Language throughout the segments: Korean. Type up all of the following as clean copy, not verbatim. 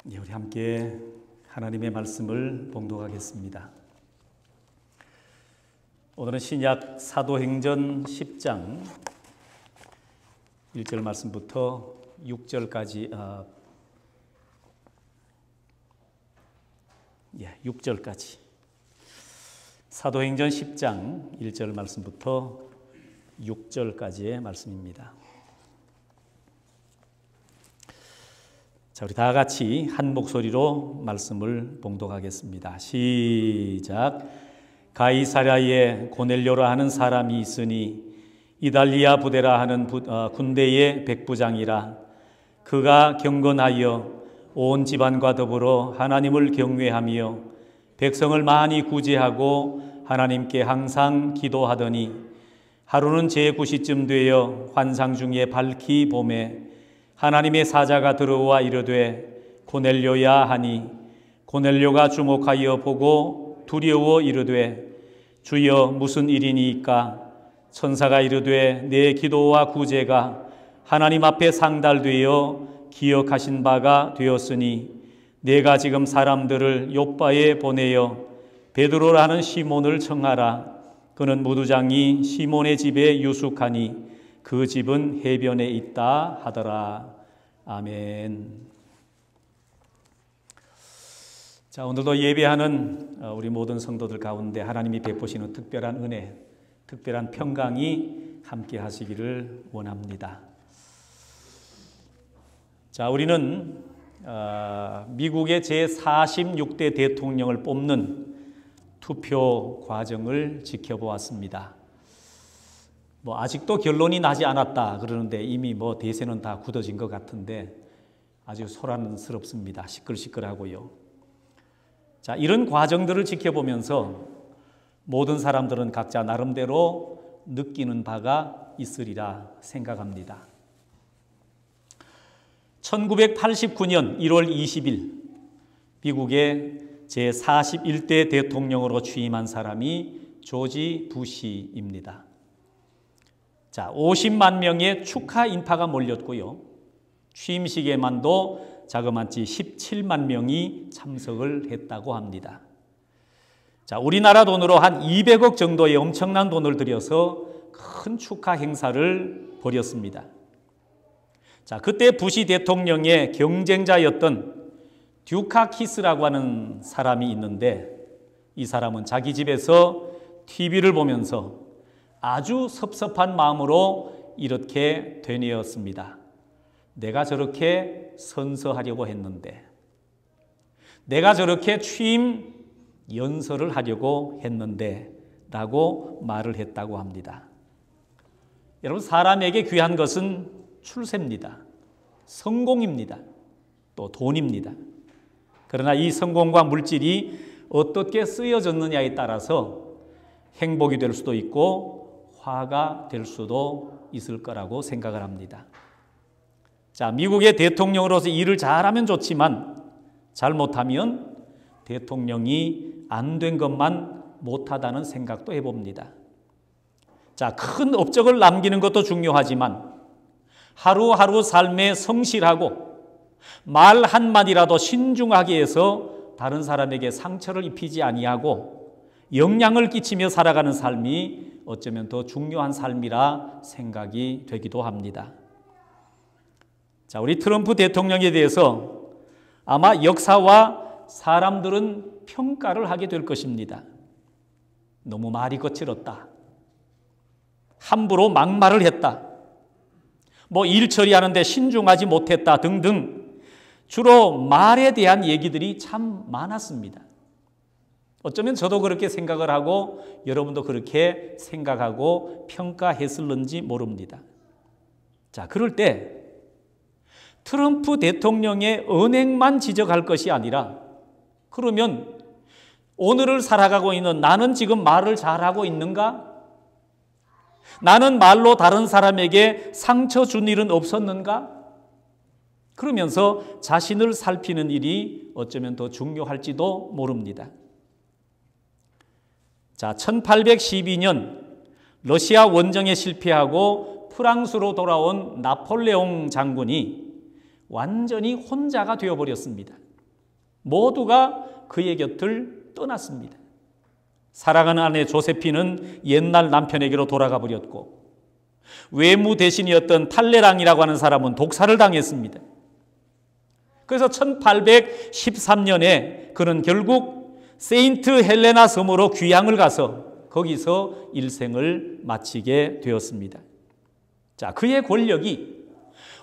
우리 함께 하나님의 말씀을 봉독하겠습니다. 오늘은 신약 사도행전 10장 1절 말씀부터 6절까지 사도행전 10장 1절 말씀부터 6절까지의 말씀입니다. 자, 우리 다 같이 한 목소리로 말씀을 봉독하겠습니다. 시작. 가이사랴에 고넬료라 하는 사람이 있으니 이달리아 부대라 하는 군대의 백부장이라. 그가 경건하여 온 집안과 더불어 하나님을 경외하며 백성을 많이 구제하고 하나님께 항상 기도하더니 하루는 제9시쯤 되어 환상 중에 밝히 봄에 하나님의 사자가 들어와 이르되 고넬료야 하니 고넬료가 주목하여 보고 두려워 이르되 주여 무슨 일이니이까? 천사가 이르되 내 기도와 구제가 하나님 앞에 상달되어 기억하신 바가 되었으니 내가 지금 사람들을 욥바에 보내어 베드로라는 시몬을 청하라. 그는 무두장이 시몬의 집에 유숙하니 그 집은 해변에 있다 하더라. 아멘. 자, 오늘도 예배하는 우리 모든 성도들 가운데 하나님이 베푸시는 특별한 은혜, 특별한 평강이 함께 하시기를 원합니다. 자, 우리는 미국의 제46대 대통령을 뽑는 투표 과정을 지켜보았습니다. 아직도 결론이 나지 않았다 그러는데 이미 대세는 다 굳어진 것 같은데 아주 소란스럽습니다. 시끌시끌하고요. 자, 이런 과정들을 지켜보면서 모든 사람들은 각자 나름대로 느끼는 바가 있으리라 생각합니다. 1989년 1월 20일 미국의 제41대 대통령으로 취임한 사람이 조지 부시입니다. 자, 50만 명의 축하 인파가 몰렸고요. 취임식에만도 자그마치 17만 명이 참석을 했다고 합니다. 자, 우리나라 돈으로 한 200억 정도의 엄청난 돈을 들여서 큰 축하 행사를 벌였습니다. 자, 그때 부시 대통령의 경쟁자였던 듀카키스라고 하는 사람이 있는데 이 사람은 자기 집에서 TV를 보면서 아주 섭섭한 마음으로 이렇게 되뇌었습니다. 내가 저렇게 선서하려고 했는데, 내가 저렇게 취임 연설을 하려고 했는데 라고 말을 했다고 합니다. 여러분, 사람에게 귀한 것은 출세입니다. 성공입니다. 또 돈입니다. 그러나 이 성공과 물질이 어떻게 쓰여졌느냐에 따라서 행복이 될 수도 있고 화가 될 수도 있을 거라고 생각을 합니다. 자, 미국의 대통령으로서 일을 잘하면 좋지만 잘못하면 대통령이 안 된 것만 못하다는 생각도 해봅니다. 자, 큰 업적을 남기는 것도 중요하지만 하루하루 삶에 성실하고 말 한마디라도 신중하게 해서 다른 사람에게 상처를 입히지 아니하고 영향을 끼치며 살아가는 삶이 어쩌면 더 중요한 삶이라 생각이 되기도 합니다. 자, 우리 트럼프 대통령에 대해서 아마 역사와 사람들은 평가를 하게 될 것입니다. 너무 말이 거칠었다. 함부로 막말을 했다. 일 처리하는데 신중하지 못했다 등등 주로 말에 대한 얘기들이 참 많았습니다. 어쩌면 저도 그렇게 생각을 하고 여러분도 그렇게 생각하고 평가했을는지 모릅니다. 자, 그럴 때 트럼프 대통령의 언행만 지적할 것이 아니라 그러면 오늘을 살아가고 있는 나는 지금 말을 잘하고 있는가? 나는 말로 다른 사람에게 상처 준 일은 없었는가? 그러면서 자신을 살피는 일이 어쩌면 더 중요할지도 모릅니다. 자, 1812년 러시아 원정에 실패하고 프랑스로 돌아온 나폴레옹 장군이 완전히 혼자가 되어버렸습니다. 모두가 그의 곁을 떠났습니다. 사랑하는 아내 조세피는 옛날 남편에게로 돌아가 버렸고, 외무 대신이었던 탈레랑이라고 하는 사람은 독살을 당했습니다. 그래서 1813년에 그는 결국 세인트 헬레나 섬으로 귀향을 가서 거기서 일생을 마치게 되었습니다. 자, 그의 권력이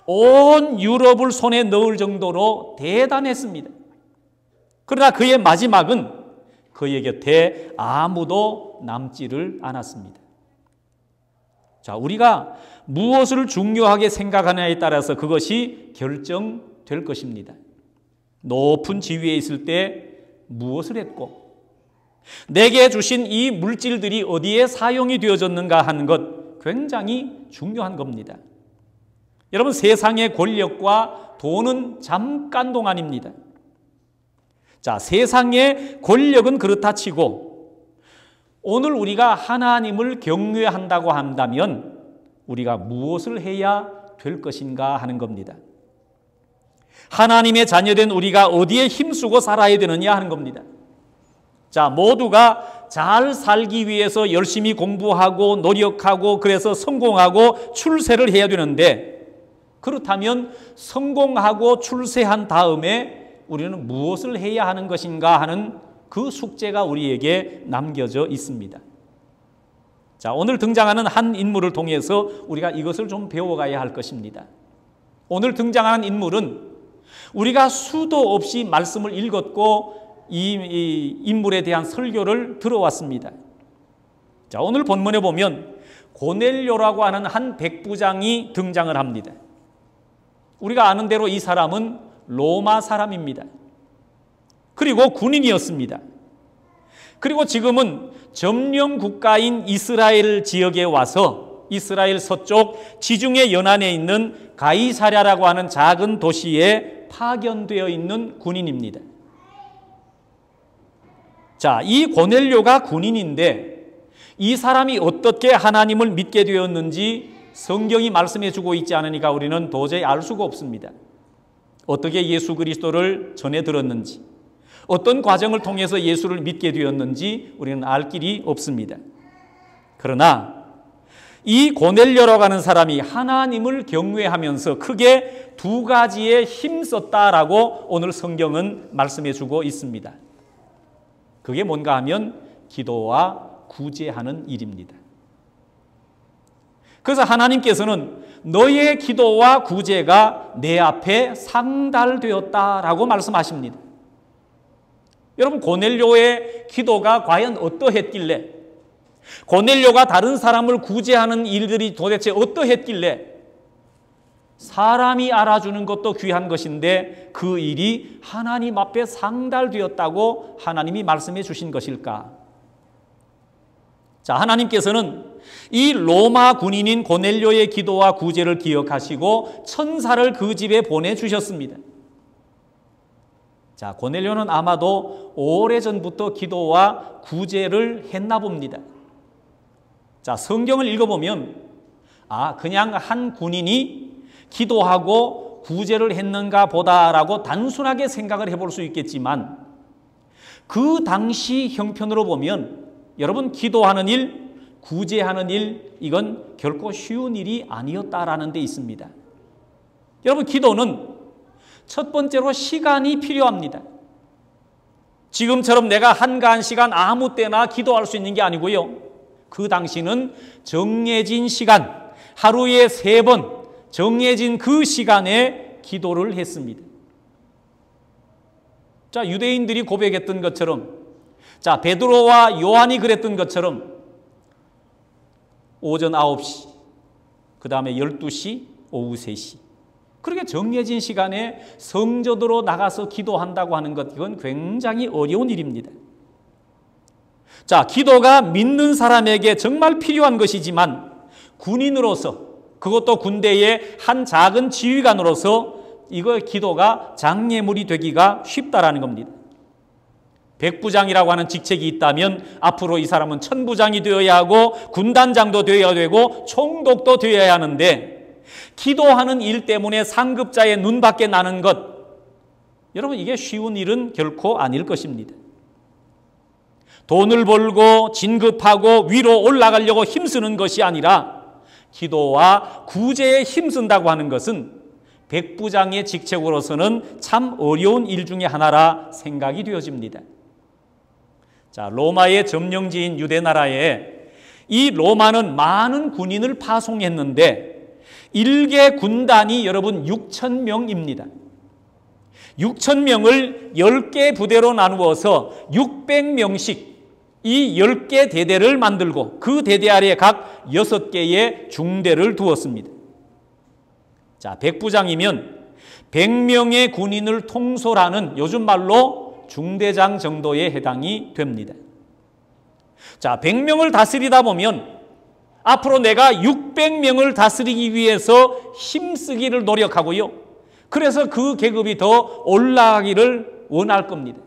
온 유럽을 손에 넣을 정도로 대단했습니다. 그러나 그의 마지막은 그의 곁에 아무도 남지를 않았습니다. 자, 우리가 무엇을 중요하게 생각하느냐에 따라서 그것이 결정될 것입니다. 높은 지위에 있을 때 무엇을 했고, 내게 주신 이 물질들이 어디에 사용이 되어졌는가 하는 것 굉장히 중요한 겁니다. 여러분, 세상의 권력과 돈은 잠깐 동안입니다. 자, 세상의 권력은 그렇다 치고 오늘 우리가 하나님을 경외한다고 한다면 우리가 무엇을 해야 될 것인가 하는 겁니다. 하나님의 자녀된 우리가 어디에 힘쓰고 살아야 되느냐 하는 겁니다. 자, 모두가 잘 살기 위해서 열심히 공부하고 노력하고 그래서 성공하고 출세를 해야 되는데, 그렇다면 성공하고 출세한 다음에 우리는 무엇을 해야 하는 것인가 하는 그 숙제가 우리에게 남겨져 있습니다. 자, 오늘 등장하는 한 인물을 통해서 우리가 이것을 좀 배워가야 할 것입니다. 오늘 등장하는 인물은 우리가 수도 없이 말씀을 읽었고 이 인물에 대한 설교를 들어왔습니다. 자, 오늘 본문에 보면 고넬료라고 하는 한 백부장이 등장을 합니다. 우리가 아는 대로 이 사람은 로마 사람입니다. 그리고 군인이었습니다. 그리고 지금은 점령 국가인 이스라엘 지역에 와서 이스라엘 서쪽 지중해 연안에 있는 가이사랴라고 하는 작은 도시에 파견되어 있는 군인입니다. 자, 이 고넬료가 군인인데 이 사람이 어떻게 하나님을 믿게 되었는지 성경이 말씀해 주고 있지 않으니까 우리는 도저히 알 수가 없습니다. 어떻게 예수 그리스도를 전해 들었는지, 어떤 과정을 통해서 예수를 믿게 되었는지 우리는 알 길이 없습니다. 그러나 이 고넬료라고 하는 사람이 하나님을 경외하면서 크게 두 가지에 힘썼다라고 오늘 성경은 말씀해 주고 있습니다. 그게 뭔가 하면 기도와 구제하는 일입니다. 그래서 하나님께서는 너의 기도와 구제가 내 앞에 상달되었다라고 말씀하십니다. 여러분, 고넬료의 기도가 과연 어떠했길래, 고넬료가 다른 사람을 구제하는 일들이 도대체 어떠했길래 사람이 알아주는 것도 귀한 것인데 그 일이 하나님 앞에 상달되었다고 하나님이 말씀해 주신 것일까? 자, 하나님께서는 이 로마 군인인 고넬료의 기도와 구제를 기억하시고 천사를 그 집에 보내주셨습니다. 자, 고넬료는 아마도 오래전부터 기도와 구제를 했나 봅니다. 자, 성경을 읽어보면 그냥 한 군인이 기도하고 구제를 했는가 보다라고 단순하게 생각을 해볼 수 있겠지만 그 당시 형편으로 보면 여러분, 기도하는 일, 구제하는 일, 이건 결코 쉬운 일이 아니었다라는 데 있습니다. 여러분, 기도는 첫 번째로 시간이 필요합니다. 지금처럼 내가 한가한 시간 아무 때나 기도할 수 있는 게 아니고요. 그 당시는 정해진 시간, 하루에 3번 정해진 그 시간에 기도를 했습니다. 자, 유대인들이 고백했던 것처럼, 자, 베드로와 요한이 그랬던 것처럼 오전 9시, 그 다음에 12시, 오후 3시. 그렇게 정해진 시간에 성전으로 나가서 기도한다고 하는 것, 이건 굉장히 어려운 일입니다. 자, 기도가 믿는 사람에게 정말 필요한 것이지만 군인으로서, 그것도 군대의 한 작은 지휘관으로서 이거 기도가 장애물이 되기가 쉽다라는 겁니다. 백부장이라고 하는 직책이 있다면 앞으로 이 사람은 천부장이 되어야 하고 군단장도 되어야 되고 총독도 되어야 하는데 기도하는 일 때문에 상급자의 눈 밖에 나는 것, 여러분, 이게 쉬운 일은 결코 아닐 것입니다. 돈을 벌고 진급하고 위로 올라가려고 힘쓰는 것이 아니라 기도와 구제에 힘쓴다고 하는 것은 백부장의 직책으로서는 참 어려운 일 중에 하나라 생각이 되어집니다. 자, 로마의 점령지인 유대나라에 이 로마는 많은 군인을 파송했는데 일개 군단이 여러분 6,000명입니다. 6,000명을 10개 부대로 나누어서 600명씩 이 10개 대대를 만들고 그 대대 아래에 각 6개의 중대를 두었습니다. 자, 백부장이면 100명의 군인을 통솔하는 요즘 말로 중대장 정도에 해당이 됩니다. 자, 100명을 다스리다 보면 앞으로 내가 600명을 다스리기 위해서 힘쓰기를 노력하고요. 그래서 그 계급이 더 올라가기를 원할 겁니다.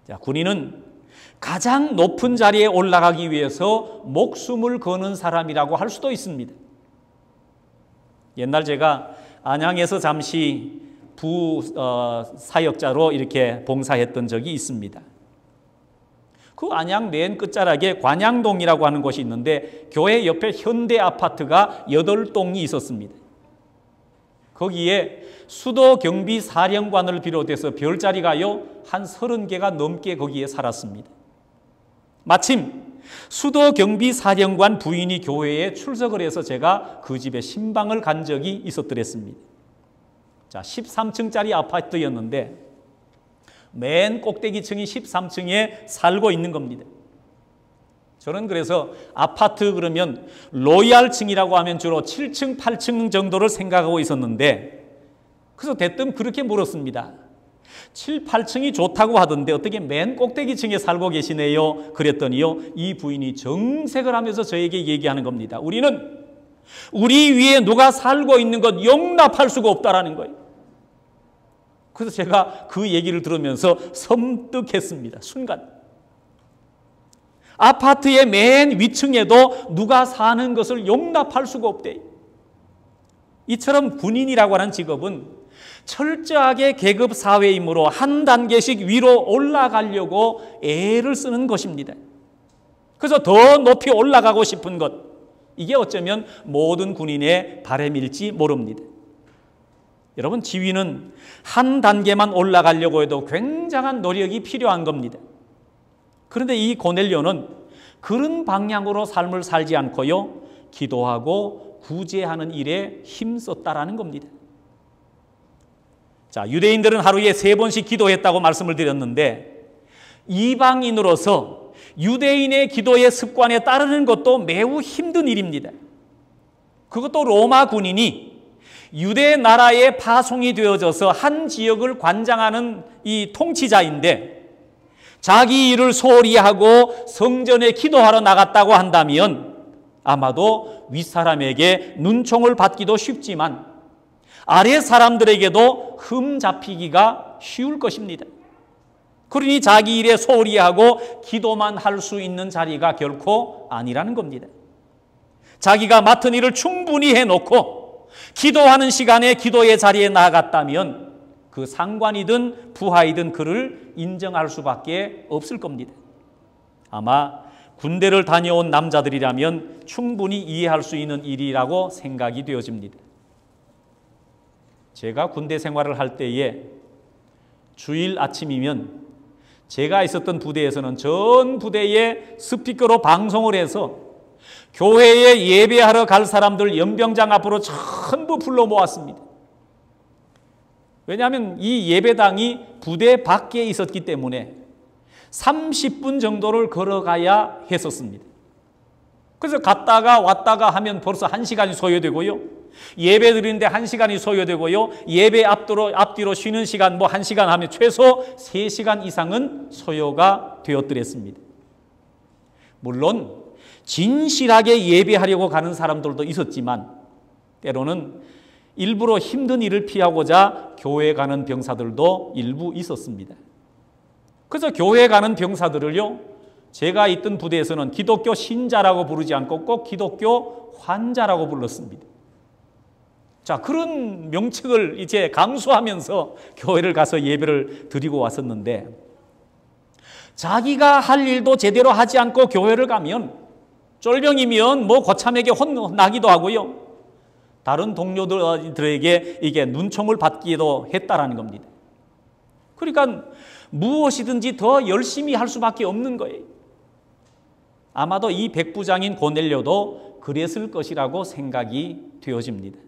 자, 군인은 가장 높은 자리에 올라가기 위해서 목숨을 거는 사람이라고 할 수도 있습니다. 옛날 제가 안양에서 잠시 사역자로 이렇게 봉사했던 적이 있습니다. 그 안양 맨 끝자락에 관양동이라고 하는 곳이 있는데 교회 옆에 현대 아파트가 8동이 있었습니다. 거기에 수도경비사령관을 비롯해서 별자리가요 한 30개가 넘게 거기에 살았습니다. 마침 수도경비사령관 부인이 교회에 출석을 해서 제가 그 집에 신방을 간 적이 있었더랬습니다. 자, 13층짜리 아파트였는데 맨 꼭대기층이 13층에 살고 있는 겁니다. 저는 그래서 아파트 그러면 로얄층이라고 하면 주로 7층, 8층 정도를 생각하고 있었는데 그래서 대뜸 그렇게 물었습니다. 7, 8층이 좋다고 하던데 어떻게 맨 꼭대기층에 살고 계시네요? 그랬더니요, 이 부인이 정색을 하면서 저에게 얘기하는 겁니다. 우리는 우리 위에 누가 살고 있는 것 용납할 수가 없다라는 거예요. 그래서 제가 그 얘기를 들으면서 섬뜩했습니다. 순간. 아파트의 맨 위층에도 누가 사는 것을 용납할 수가 없대. 이처럼 군인이라고 하는 직업은 철저하게 계급 사회이므로 한 단계씩 위로 올라가려고 애를 쓰는 것입니다. 그래서 더 높이 올라가고 싶은 것, 이게 어쩌면 모든 군인의 바람일지 모릅니다. 여러분, 지위는 한 단계만 올라가려고 해도 굉장한 노력이 필요한 겁니다. 그런데 이 고넬료는 그런 방향으로 삶을 살지 않고요, 기도하고 구제하는 일에 힘썼다라는 겁니다. 자, 유대인들은 하루에 3번씩 기도했다고 말씀을 드렸는데 이방인으로서 유대인의 기도의 습관에 따르는 것도 매우 힘든 일입니다. 그것도 로마 군인이 유대 나라에 파송이 되어져서 한 지역을 관장하는 이 통치자인데 자기 일을 소홀히 하고 성전에 기도하러 나갔다고 한다면 아마도 윗사람에게 눈총을 받기도 쉽지만 아래 사람들에게도 흠 잡히기가 쉬울 것입니다. 그러니 자기 일에 소홀히 하고 기도만 할 수 있는 자리가 결코 아니라는 겁니다. 자기가 맡은 일을 충분히 해놓고 기도하는 시간에 기도의 자리에 나갔다면 그 상관이든 부하이든 그를 인정할 수밖에 없을 겁니다. 아마 군대를 다녀온 남자들이라면 충분히 이해할 수 있는 일이라고 생각이 되어집니다. 제가 군대 생활을 할 때에 주일 아침이면 제가 있었던 부대에서는 전 부대에 스피커로 방송을 해서 교회에 예배하러 갈 사람들 연병장 앞으로 전부 불러 모았습니다. 왜냐하면 이 예배당이 부대 밖에 있었기 때문에 30분 정도를 걸어가야 했었습니다. 그래서 갔다가 왔다가 하면 벌써 1시간이 소요되고요. 예배 드리는데 1시간이 소요되고요. 예배 앞뒤로 쉬는 시간 1시간 하면 최소 3시간 이상은 소요가 되었더랬습니다. 물론 진실하게 예배하려고 가는 사람들도 있었지만 때로는 일부러 힘든 일을 피하고자 교회 가는 병사들도 일부 있었습니다. 그래서 교회 가는 병사들을요, 제가 있던 부대에서는 기독교 신자라고 부르지 않고 꼭 기독교 환자라고 불렀습니다. 자, 그런 명칭을 이제 강수하면서 교회를 가서 예배를 드리고 왔었는데, 자기가 할 일도 제대로 하지 않고 교회를 가면 쫄병이면 뭐 거참에게 혼나기도 하고요, 다른 동료들에게 이게 눈총을 받기도 했다라는 겁니다. 그러니까 무엇이든지 더 열심히 할 수밖에 없는 거예요. 아마도 이 백부장인 고넬료도 그랬을 것이라고 생각이 되어집니다.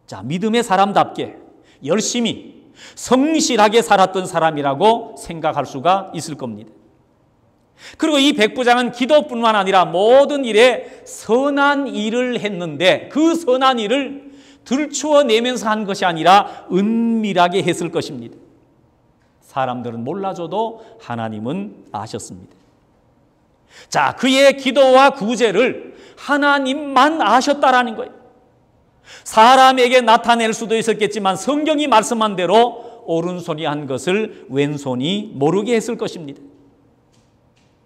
자, 믿음의 사람답게 열심히 성실하게 살았던 사람이라고 생각할 수가 있을 겁니다. 그리고 이 백부장은 기도뿐만 아니라 모든 일에 선한 일을 했는데, 그 선한 일을 들추어내면서 한 것이 아니라 은밀하게 했을 것입니다. 사람들은 몰라줘도 하나님은 아셨습니다. 자, 그의 기도와 구제를 하나님만 아셨다라는 거예요. 사람에게 나타낼 수도 있었겠지만 성경이 말씀한 대로 오른손이 한 것을 왼손이 모르게 했을 것입니다.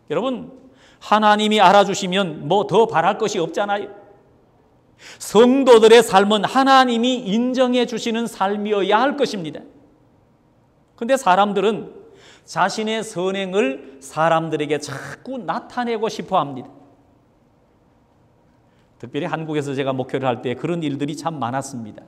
여러분, 하나님이 알아주시면 뭐 더 바랄 것이 없잖아요. 성도들의 삶은 하나님이 인정해 주시는 삶이어야 할 것입니다. 그런데 사람들은 자신의 선행을 사람들에게 자꾸 나타내고 싶어 합니다. 특별히 한국에서 제가 목회를 할 때 그런 일들이 참 많았습니다.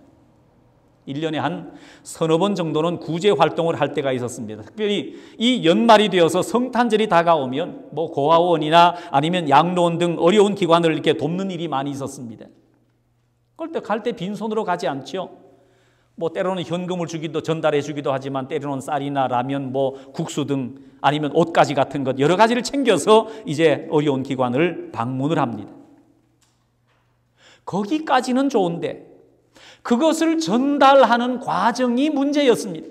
1년에 한 서너 번 정도는 구제 활동을 할 때가 있었습니다. 특별히 이 연말이 되어서 성탄절이 다가오면 뭐 고아원이나 아니면 양로원 등 어려운 기관을 이렇게 돕는 일이 많이 있었습니다. 그럴 때 갈 때 빈손으로 가지 않죠. 뭐 때로는 현금을 주기도, 전달해 주기도 하지만 때로는 쌀이나 라면, 뭐 국수 등 아니면 옷가지 같은 것 여러 가지를 챙겨서 이제 어려운 기관을 방문을 합니다. 거기까지는 좋은데 그것을 전달하는 과정이 문제였습니다.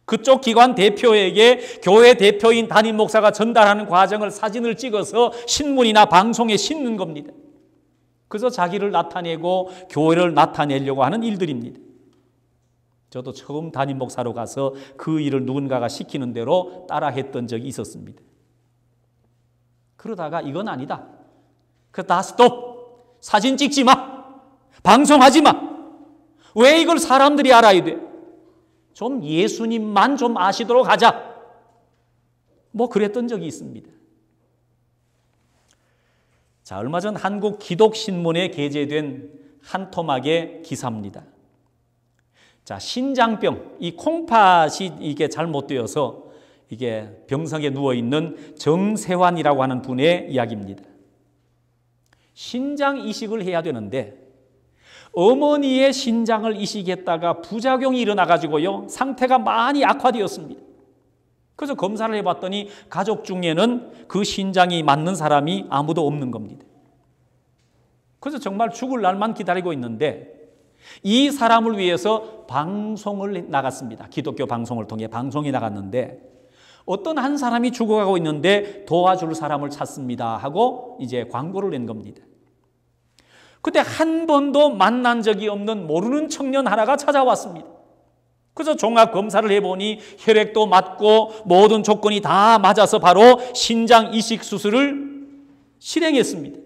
그쪽 기관 대표에게 교회 대표인 담임 목사가 전달하는 과정을 사진을 찍어서 신문이나 방송에 싣는 겁니다. 그래서 자기를 나타내고 교회를 나타내려고 하는 일들입니다. 저도 처음 담임 목사로 가서 그 일을 누군가가 시키는 대로 따라했던 적이 있었습니다. 그러다가 이건 아니다. 다 스톱! 사진 찍지 마! 방송하지 마! 왜 이걸 사람들이 알아야 돼? 좀 예수님만 좀 아시도록 하자. 뭐 그랬던 적이 있습니다. 자, 얼마 전 한국 기독신문에 게재된 한 토막의 기사입니다. 자, 신장병, 이 콩팥이 이게 잘못되어서 이게 병석에 누워있는 정세환이라고 하는 분의 이야기입니다. 신장 이식을 해야 되는데 어머니의 신장을 이식했다가 부작용이 일어나가지고요, 상태가 많이 악화되었습니다. 그래서 검사를 해봤더니 가족 중에는 그 신장이 맞는 사람이 아무도 없는 겁니다. 그래서 정말 죽을 날만 기다리고 있는데 이 사람을 위해서 방송을 나갔습니다. 기독교 방송을 통해 방송이 나갔는데 어떤 한 사람이 죽어가고 있는데 도와줄 사람을 찾습니다 하고 이제 광고를 낸 겁니다. 그때 한 번도 만난 적이 없는 모르는 청년 하나가 찾아왔습니다. 그래서 종합 검사를 해보니 혈액도 맞고 모든 조건이 다 맞아서 바로 신장 이식 수술을 실행했습니다.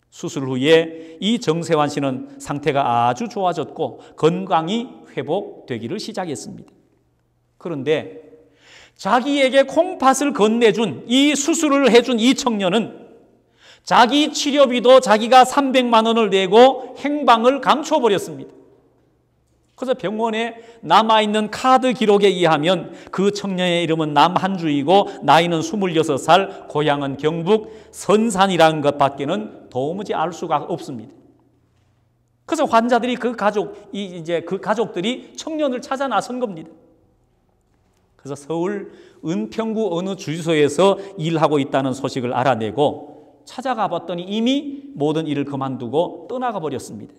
수술 후에 이 정세환 씨는 상태가 아주 좋아졌고 건강이 회복되기를 시작했습니다. 그런데 자기에게 콩팥을 건네준, 이 수술을 해준 이 청년은 자기 치료비도 자기가 300만 원을 내고 행방을 감춰버렸습니다. 그래서 병원에 남아있는 카드 기록에 의하면 그 청년의 이름은 남한주이고 나이는 26살, 고향은 경북 선산이라는 것밖에는 도무지 알 수가 없습니다. 그래서 환자들이 그 가족들이 청년을 찾아 나선 겁니다. 그래서 서울 은평구 어느 주유소에서 일하고 있다는 소식을 알아내고 찾아가 봤더니 이미 모든 일을 그만두고 떠나가 버렸습니다.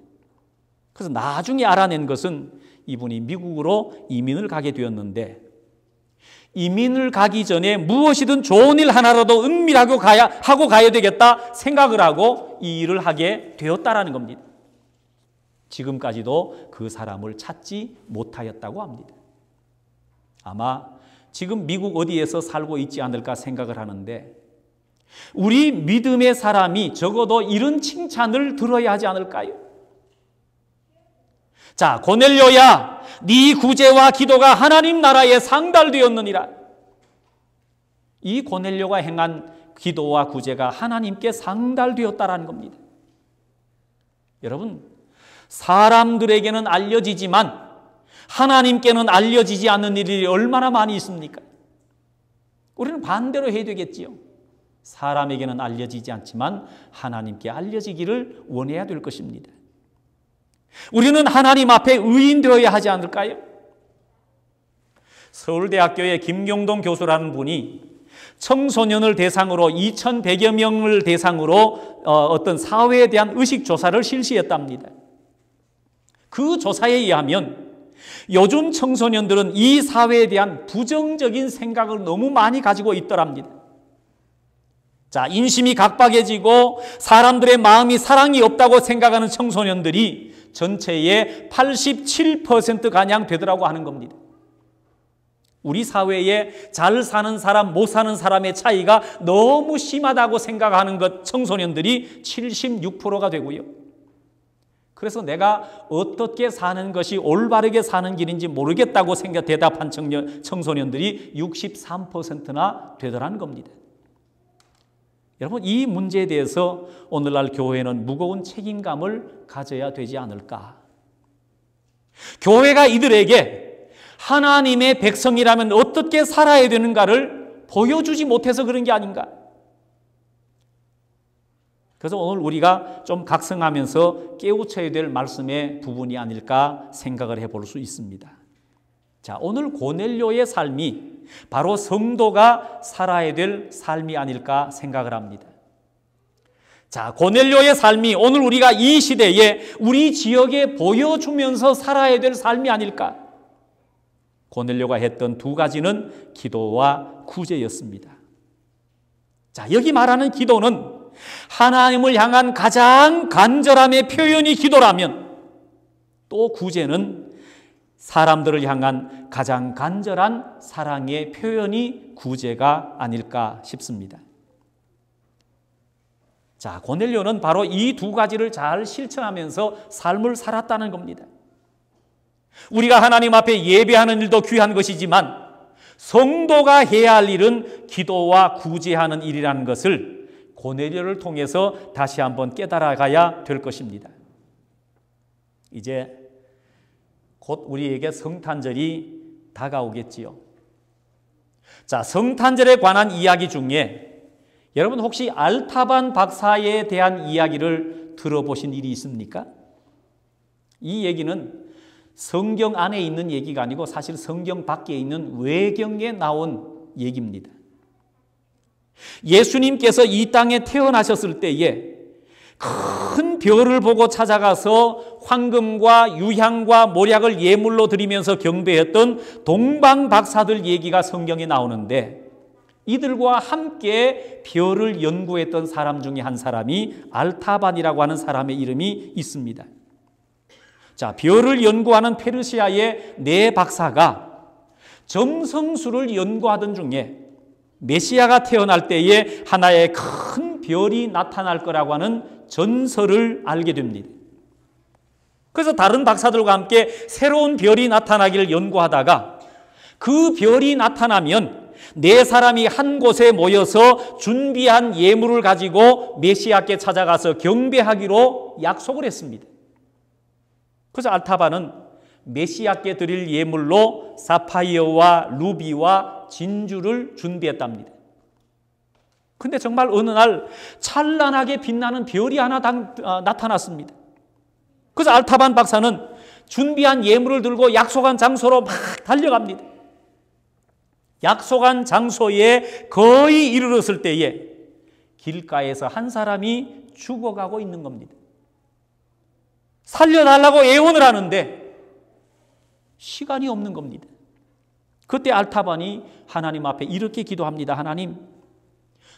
그래서 나중에 알아낸 것은 이분이 미국으로 이민을 가게 되었는데 이민을 가기 전에 무엇이든 좋은 일 하나라도 은밀하게 하고 가야 되겠다 생각을 하고 이 일을 하게 되었다라는 겁니다. 지금까지도 그 사람을 찾지 못하였다고 합니다. 아마 지금 미국 어디에서 살고 있지 않을까 생각을 하는데 우리 믿음의 사람이 적어도 이런 칭찬을 들어야 하지 않을까요? 자, 고넬료야, 네 구제와 기도가 하나님 나라에 상달되었느니라. 이 고넬료가 행한 기도와 구제가 하나님께 상달되었다라는 겁니다. 여러분, 사람들에게는 알려지지만 하나님께는 알려지지 않는 일이 얼마나 많이 있습니까? 우리는 반대로 해야 되겠지요. 사람에게는 알려지지 않지만 하나님께 알려지기를 원해야 될 것입니다. 우리는 하나님 앞에 의인 되어야 하지 않을까요? 서울대학교의 김경동 교수라는 분이 청소년을 대상으로 2,100여 명을 대상으로 어떤 사회에 대한 의식조사를 실시했답니다. 그 조사에 의하면 요즘 청소년들은 이 사회에 대한 부정적인 생각을 너무 많이 가지고 있더랍니다. 자, 인심이 각박해지고 사람들의 마음이 사랑이 없다고 생각하는 청소년들이 전체의 87%가량 되더라고 하는 겁니다. 우리 사회에 잘 사는 사람, 못 사는 사람의 차이가 너무 심하다고 생각하는 것 청소년들이 76%가 되고요. 그래서 내가 어떻게 사는 것이 올바르게 사는 길인지 모르겠다고 대답한 청소년들이 63%나 되더라는 겁니다. 여러분, 이 문제에 대해서 오늘날 교회는 무거운 책임감을 가져야 되지 않을까? 교회가 이들에게 하나님의 백성이라면 어떻게 살아야 되는가를 보여주지 못해서 그런 게 아닌가? 그래서 오늘 우리가 좀 각성하면서 깨우쳐야 될 말씀의 부분이 아닐까 생각을 해볼 수 있습니다. 자, 오늘 고넬료의 삶이 바로 성도가 살아야 될 삶이 아닐까 생각을 합니다. 자, 고넬료의 삶이 오늘 우리가 이 시대에 우리 지역에 보여주면서 살아야 될 삶이 아닐까? 고넬료가 했던 두 가지는 기도와 구제였습니다. 자, 여기 말하는 기도는 하나님을 향한 가장 간절함의 표현이 기도라면 또 구제는 사람들을 향한 가장 간절한 사랑의 표현이 구제가 아닐까 싶습니다. 자, 고넬료는 바로 이 두 가지를 잘 실천하면서 삶을 살았다는 겁니다. 우리가 하나님 앞에 예배하는 일도 귀한 것이지만 성도가 해야 할 일은 기도와 구제하는 일이라는 것을 고넬료를 통해서 다시 한번 깨달아가야 될 것입니다. 이제 곧 우리에게 성탄절이 다가오겠지요. 자, 성탄절에 관한 이야기 중에 여러분 혹시 알타반 박사에 대한 이야기를 들어보신 일이 있습니까? 이 얘기는 성경 안에 있는 얘기가 아니고 사실 성경 밖에 있는 외경에 나온 얘기입니다. 예수님께서 이 땅에 태어나셨을 때에 큰 별을 보고 찾아가서 황금과 유향과 모략을 예물로 드리면서 경배했던 동방 박사들 얘기가 성경에 나오는데 이들과 함께 별을 연구했던 사람 중에 한 사람이 알타반이라고 하는 사람의 이름이 있습니다. 자, 별을 연구하는 페르시아의 네 박사가 점성술을 연구하던 중에 메시아가 태어날 때에 하나의 큰 별이 나타날 거라고 하는 전설을 알게 됩니다. 그래서 다른 박사들과 함께 새로운 별이 나타나기를 연구하다가 그 별이 나타나면 네 사람이 한 곳에 모여서 준비한 예물을 가지고 메시아께 찾아가서 경배하기로 약속을 했습니다. 그래서 알타반은 메시아께 드릴 예물로 사파이어와 루비와 진주를 준비했답니다. 근데 정말 어느 날 찬란하게 빛나는 별이 하나 나타났습니다. 그래서 알타반 박사는 준비한 예물을 들고 약속한 장소로 막 달려갑니다. 약속한 장소에 거의 이르렀을 때에 길가에서 한 사람이 죽어가고 있는 겁니다. 살려달라고 애원을 하는데 시간이 없는 겁니다. 그때 알타반이 하나님 앞에 이렇게 기도합니다. 하나님,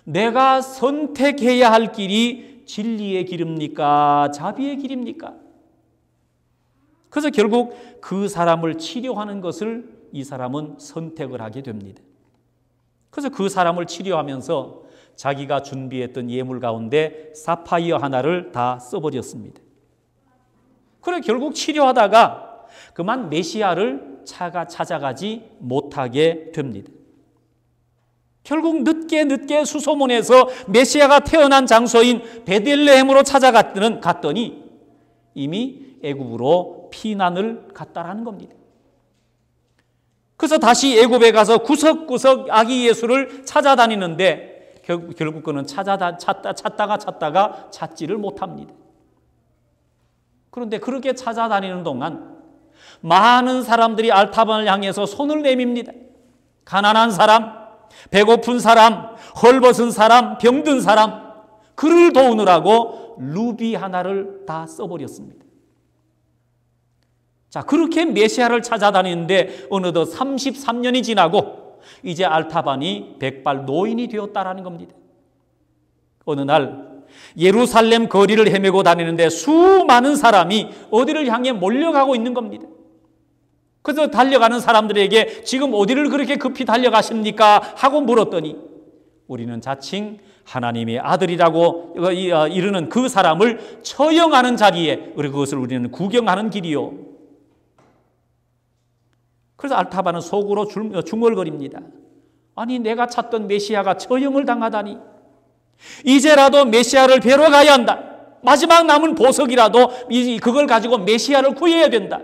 내가 선택해야 할 길이 진리의 길입니까? 자비의 길입니까? 그래서 결국 그 사람을 치료하는 것을 이 사람은 선택을 하게 됩니다. 그래서 그 사람을 치료하면서 자기가 준비했던 예물 가운데 사파이어 하나를 다 써버렸습니다. 그래 결국 치료하다가 그만 메시아를 찾아가지 못하게 됩니다. 결국 늦게 수소문해서 메시아가 태어난 장소인 베들레헴으로 갔더니 이미 애굽으로 피난을 갔다라는 겁니다. 그래서 다시 애굽에 가서 구석구석 아기 예수를 찾아다니는데 결국 그는 찾다가 찾지를 못합니다. 그런데 그렇게 찾아다니는 동안 많은 사람들이 알타반을 향해서 손을 내밉니다. 가난한 사람, 배고픈 사람, 헐벗은 사람, 병든 사람, 그를 도우느라고 루비 하나를 다 써버렸습니다. 자, 그렇게 메시아를 찾아다니는데 어느덧 33년이 지나고 이제 알타반이 백발 노인이 되었다라는 겁니다. 어느 날 예루살렘 거리를 헤매고 다니는데 수많은 사람이 어디를 향해 몰려가고 있는 겁니다. 그래서 달려가는 사람들에게 지금 어디를 그렇게 급히 달려가십니까? 하고 물었더니 우리는 자칭 하나님의 아들이라고 이르는 그 사람을 처형하는 자리에 그것을 우리는 구경하는 길이요. 그래서 알타반은 속으로 중얼거립니다. 아니 내가 찾던 메시아가 처형을 당하다니. 이제라도 메시아를 뵈러 가야 한다. 마지막 남은 보석이라도 그걸 가지고 메시아를 구해야 된다.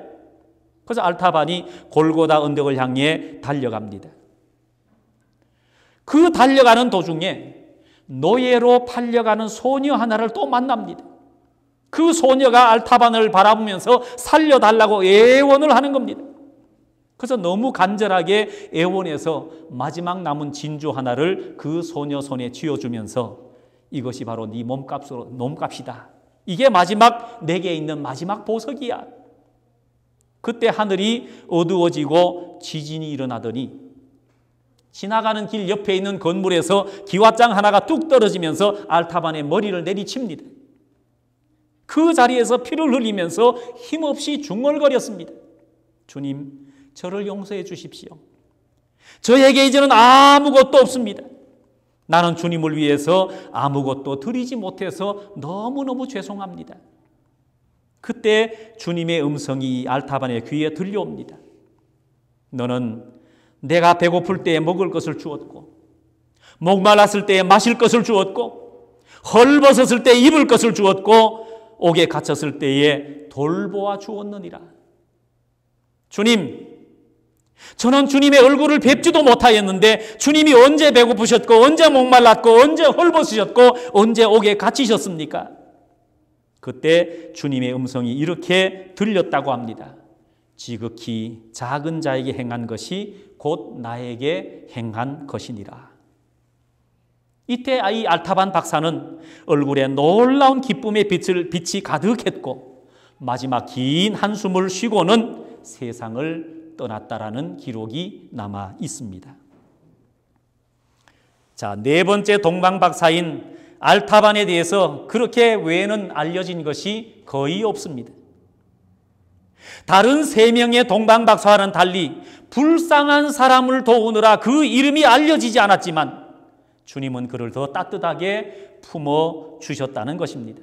그래서 알타반이 골고다 언덕을 향해 달려갑니다. 그 달려가는 도중에 노예로 팔려가는 소녀 하나를 또 만납니다. 그 소녀가 알타반을 바라보면서 살려달라고 애원을 하는 겁니다. 그래서 너무 간절하게 애원해서 마지막 남은 진주 하나를 그 소녀 손에 쥐어주면서 이것이 바로 네 몸값이다. 이게 마지막 내게 있는 마지막 보석이야. 그때 하늘이 어두워지고 지진이 일어나더니 지나가는 길 옆에 있는 건물에서 기왓장 하나가 뚝 떨어지면서 알타반의 머리를 내리칩니다. 그 자리에서 피를 흘리면서 힘없이 중얼거렸습니다. 주님, 저를 용서해 주십시오. 저에게 이제는 아무것도 없습니다. 나는 주님을 위해서 아무것도 드리지 못해서 너무너무 죄송합니다. 그때 주님의 음성이 알타반의 귀에 들려옵니다. 너는 내가 배고플 때에 먹을 것을 주었고 목말랐을 때에 마실 것을 주었고 헐벗었을 때에 입을 것을 주었고 옥에 갇혔을 때에 돌보아 주었느니라. 주님, 저는 주님의 얼굴을 뵙지도 못하였는데 주님이 언제 배고프셨고 언제 목말랐고 언제 헐벗으셨고 언제 옥에 갇히셨습니까? 그때 주님의 음성이 이렇게 들렸다고 합니다. 지극히 작은 자에게 행한 것이 곧 나에게 행한 것이니라. 이때 이 알타반 박사는 얼굴에 놀라운 기쁨의 빛이 가득했고 마지막 긴 한숨을 쉬고는 세상을 떠났다라는 기록이 남아 있습니다. 자, 네 번째 동방 박사인 알타반에 대해서 그렇게 외에는 알려진 것이 거의 없습니다. 다른 세 명의 동방 박사와는 달리 불쌍한 사람을 도우느라 그 이름이 알려지지 않았지만 주님은 그를 더 따뜻하게 품어 주셨다는 것입니다.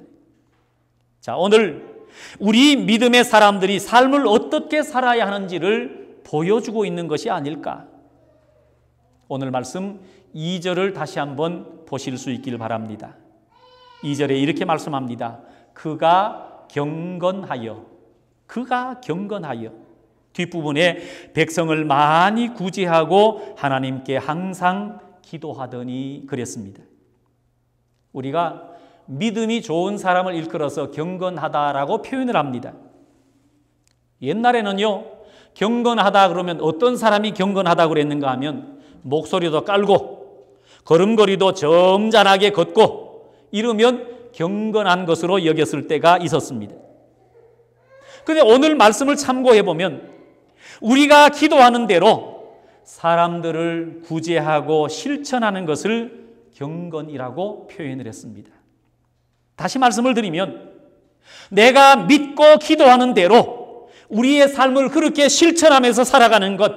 자, 오늘 우리 믿음의 사람들이 삶을 어떻게 살아야 하는지를 보여주고 있는 것이 아닐까? 오늘 말씀 2절을 다시 한번 보실 수 있기를 바랍니다. 2절에 이렇게 말씀합니다. 그가 경건하여 뒷부분에 백성을 많이 구제하고 하나님께 항상 기도하더니 그랬습니다. 우리가 믿음이 좋은 사람을 일컬어서 경건하다라고 표현을 합니다. 옛날에는요, 경건하다 그러면 어떤 사람이 경건하다고 그랬는가 하면 목소리도 깔고 걸음걸이도 점잖하게 걷고 이러면 경건한 것으로 여겼을 때가 있었습니다. 그런데 오늘 말씀을 참고해 보면 우리가 기도하는 대로 사람들을 구제하고 실천하는 것을 경건이라고 표현을 했습니다. 다시 말씀을 드리면 내가 믿고 기도하는 대로 우리의 삶을 그렇게 실천하면서 살아가는 것,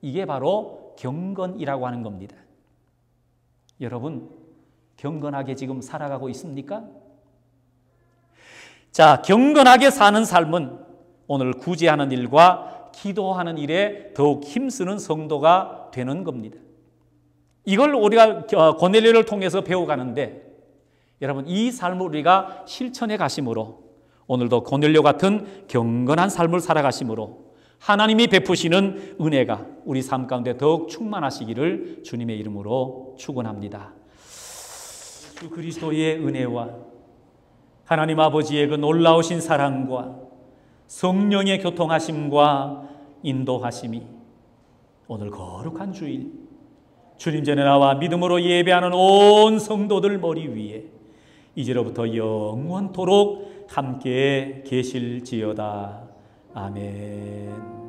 이게 바로 경건이라고 하는 겁니다. 여러분, 경건하게 지금 살아가고 있습니까? 자, 경건하게 사는 삶은 오늘 구제하는 일과 기도하는 일에 더욱 힘쓰는 성도가 되는 겁니다. 이걸 우리가 고넬료를 통해서 배워가는데, 여러분 이 삶을 우리가 실천해 가심으로 오늘도 고넬료 같은 경건한 삶을 살아가심으로 하나님이 베푸시는 은혜가 우리 삶 가운데 더욱 충만하시기를 주님의 이름으로 축원합니다. 예수 그리스도의 은혜와 하나님 아버지의 그 놀라우신 사랑과 성령의 교통하심과 인도하심이 오늘 거룩한 주일 주님 전에 나와 믿음으로 예배하는 온 성도들 머리 위에 이제로부터 영원토록 함께 계실지어다. 아멘.